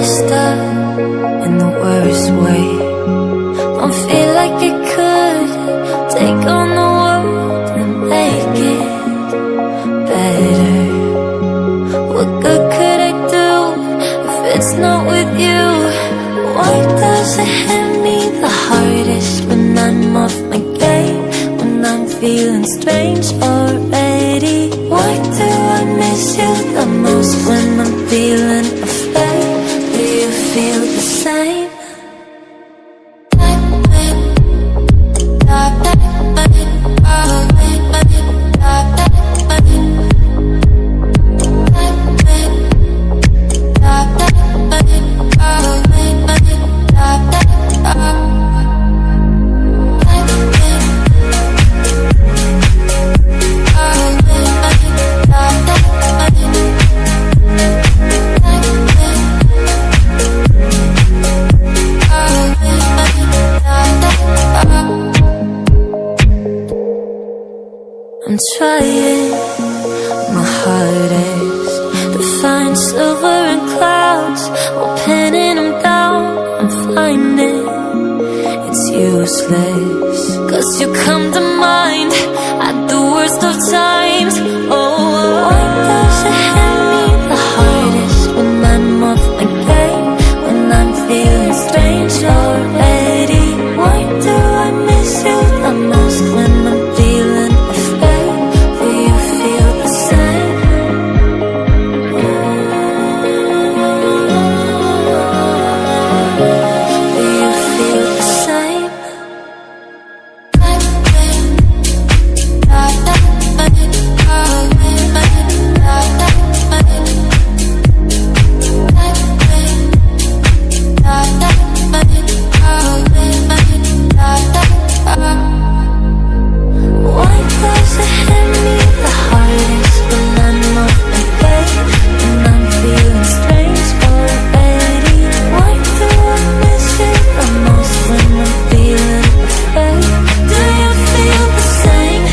messed up in the worst way. Don't feel like I could take on the world and make it better. What good could I do if it's not with you? Why does it hit me the hardest when I'm off my game? When I'm feeling strange already? Why do I miss you the most when I'm feeling afraid? Do you feel the same? I'm trying my hardest to find silver in clouds while pinning them down. I'm finding it's useless, 'cause you come to mind at the worst of times. Oh, why does it hit me the hardest when I'm off my game? When I'm feeling strange already? Why do I miss you the most when I'm feeling afraid? Do you feel the same? Do you feel the same? Why does it hit me the hardest when I'm off my game? When I'm feeling strange already? Why do I miss you the most when I'm feeling afraid? Do you feel the same?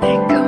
let go.